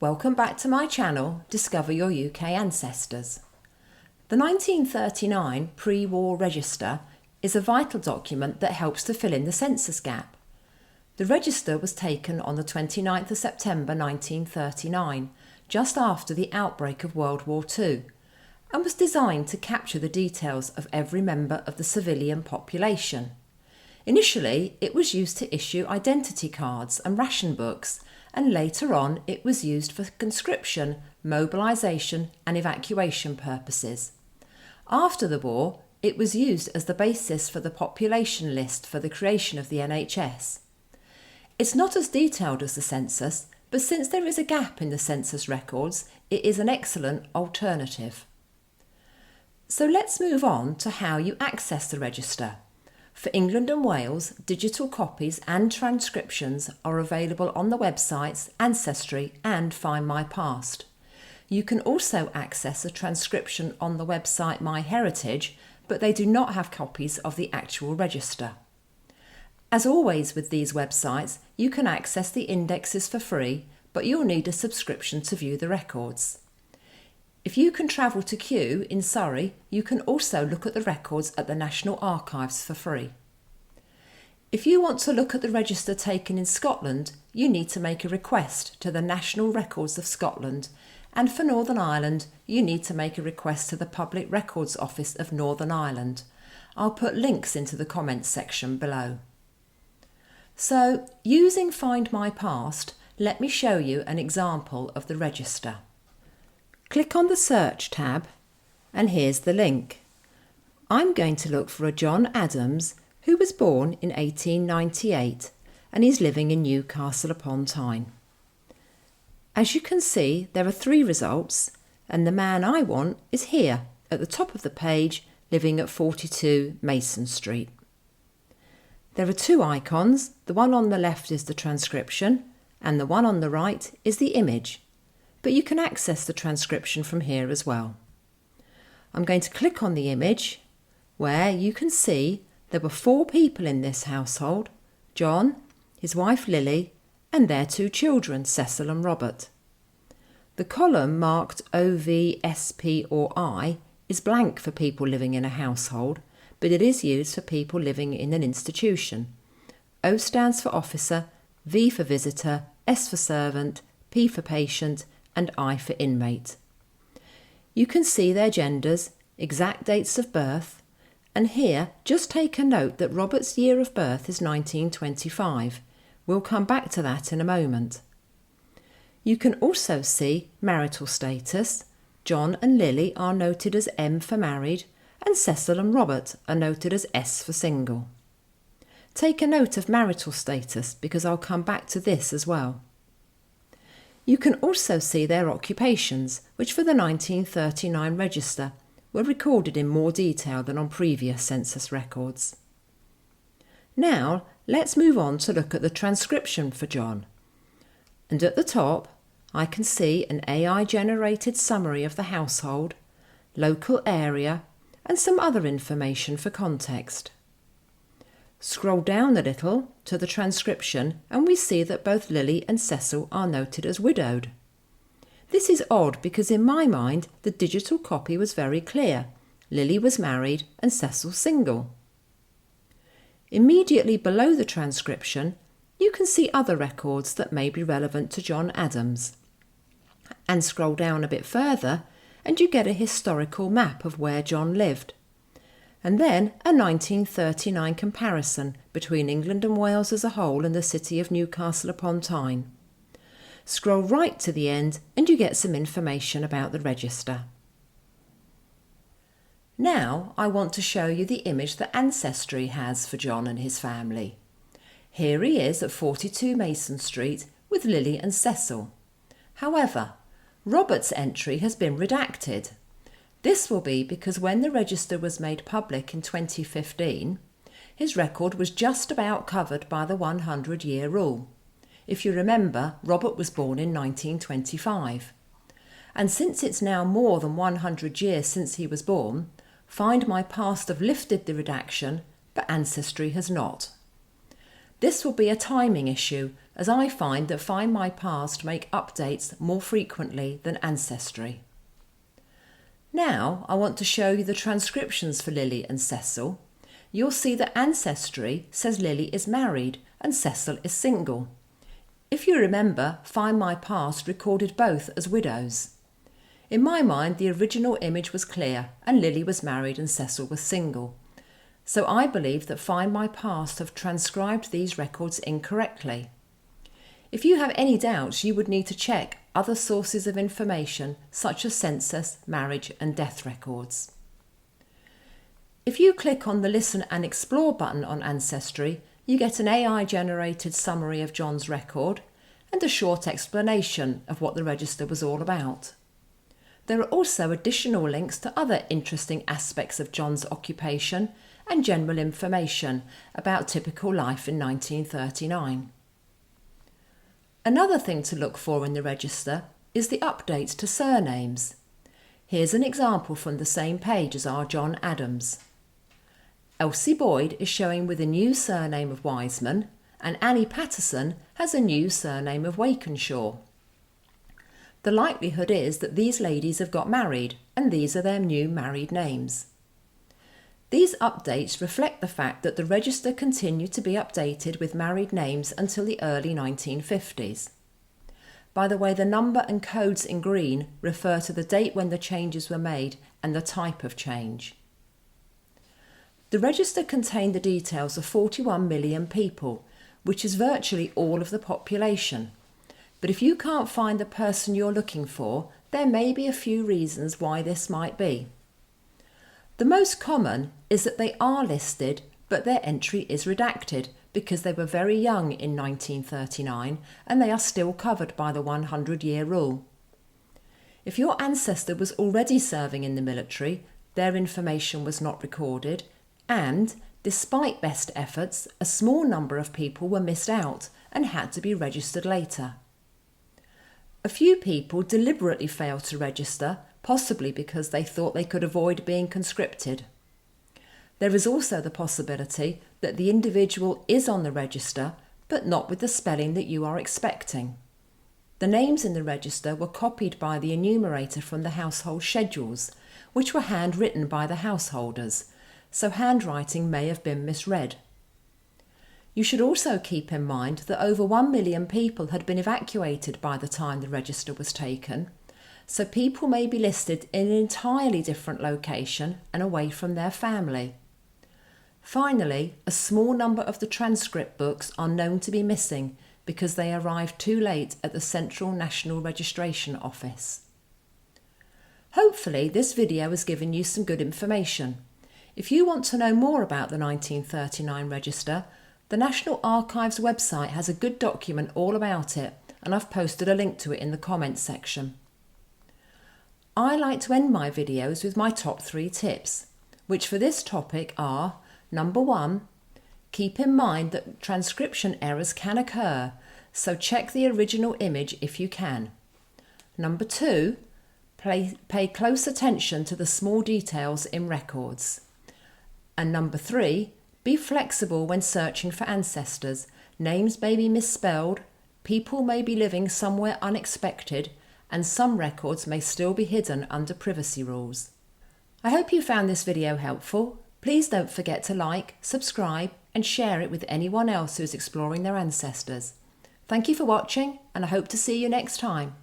Welcome back to my channel, Discover Your UK Ancestors. The 1939 pre-war register is a vital document that helps to fill in the census gap. The register was taken on the 29th of September 1939, just after the outbreak of World War II, and was designed to capture the details of every member of the civilian population. Initially, it was used to issue identity cards and ration books, and later on it was used for conscription, mobilisation and evacuation purposes. After the war, it was used as the basis for the population list for the creation of the NHS. It's not as detailed as the census, but since there is a gap in the census records, it is an excellent alternative. So let's move on to how you access the register. For England and Wales, digital copies and transcriptions are available on the websites Ancestry and FindmyPast. You can also access a transcription on the website MyHeritage, but they do not have copies of the actual register. As always with these websites, you can access the indexes for free, but you'll need a subscription to view the records. If you can travel to Kew in Surrey, you can also look at the records at the National Archives for free. If you want to look at the register taken in Scotland, you need to make a request to the National Records of Scotland, and for Northern Ireland, you need to make a request to the Public Records Office of Northern Ireland. I'll put links into the comments section below. So, using FindmyPast, let me show you an example of the register. Click on the Search tab, and here's the link. I'm going to look for a John Adams who was born in 1898 and is living in Newcastle upon Tyne. As you can see, there are 3 results, and the man I want is here at the top of the page, living at 42 Mason Street. There are 2 icons. The one on the left is the transcription, and the one on the right is the image. But you can access the transcription from here as well. I'm going to click on the image, where you can see there were 4 people in this household: John, his wife Lily, and their 2 children, Cecil and Robert. The column marked OV, SP or I is blank for people living in a household, but it is used for people living in an institution. O stands for officer, V for visitor, S for servant, P for patient, and I for inmate. You can see their genders, exact dates of birth, and here just take a note that Robert's year of birth is 1925. We'll come back to that in a moment. You can also see marital status. John and Lily are noted as M for married, and Cecil and Robert are noted as S for single. Take a note of marital status because I'll come back to this as well. You can also see their occupations, which for the 1939 register were recorded in more detail than on previous census records. Now let's move on to look at the transcription for John. And at the top I can see an AI-generated summary of the household, local area, and some other information for context. Scroll down a little to the transcription and we see that both Lily and Cecil are noted as widowed. This is odd because in my mind the digital copy was very clear. Lily was married and Cecil single. Immediately below the transcription you can see other records that may be relevant to John Adams. And scroll down a bit further and you get a historical map of where John lived. And then a 1939 comparison between England and Wales as a whole and the city of Newcastle upon Tyne. Scroll right to the end and you get some information about the register. Now I want to show you the image that Ancestry has for John and his family. Here he is at 42 Mason Street with Lily and Cecil. However, Robert's entry has been redacted. This will be because when the register was made public in 2015, his record was just about covered by the 100-year rule. If you remember, Robert was born in 1925. And since it's now more than 100 years since he was born, FindmyPast have lifted the redaction, but Ancestry has not. This will be a timing issue, as I find that FindmyPast make updates more frequently than Ancestry. Now I want to show you the transcriptions for Lily and Cecil. You'll see that Ancestry says Lily is married and Cecil is single. If you remember, FindmyPast recorded both as widows. In my mind, the original image was clear and Lily was married and Cecil was single. So I believe that FindmyPast have transcribed these records incorrectly. If you have any doubts, you would need to check other sources of information such as census, marriage and death records. If you click on the Listen and Explore button on Ancestry, you get an AI-generated summary of John's record and a short explanation of what the register was all about. There are also additional links to other interesting aspects of John's occupation and general information about typical life in 1939. Another thing to look for in the register is the updates to surnames. Here's an example from the same page as our John Adams. Elsie Boyd is showing with a new surname of Wiseman, and Annie Patterson has a new surname of Wakenshaw. The likelihood is that these ladies have got married, and these are their new married names. These updates reflect the fact that the register continued to be updated with married names until the early 1950s. By the way, the number and codes in green refer to the date when the changes were made and the type of change. The register contained the details of 41 million people, which is virtually all of the population. But if you can't find the person you're looking for, there may be a few reasons why this might be. The most common is that they are listed, but their entry is redacted because they were very young in 1939 and they are still covered by the 100-year rule. If your ancestor was already serving in the military, their information was not recorded, and, despite best efforts, a small number of people were missed out and had to be registered later. A few people deliberately failed to register, possibly because they thought they could avoid being conscripted. There is also the possibility that the individual is on the register, but not with the spelling that you are expecting. The names in the register were copied by the enumerator from the household schedules, which were handwritten by the householders, so handwriting may have been misread. You should also keep in mind that over 1 million people had been evacuated by the time the register was taken, so people may be listed in an entirely different location and away from their family. Finally, a small number of the transcript books are known to be missing because they arrived too late at the Central National Registration Office. Hopefully this video has given you some good information. If you want to know more about the 1939 register, the National Archives website has a good document all about it, and I've posted a link to it in the comments section. I like to end my videos with my top 3 tips, which for this topic are: number 1, keep in mind that transcription errors can occur, so check the original image if you can. Number 2, pay close attention to the small details in records. And number 3, be flexible when searching for ancestors. Names may be misspelled, people may be living somewhere unexpected, and some records may still be hidden under privacy rules. I hope you found this video helpful. Please don't forget to like, subscribe, and share it with anyone else who is exploring their ancestors. Thank you for watching, and I hope to see you next time.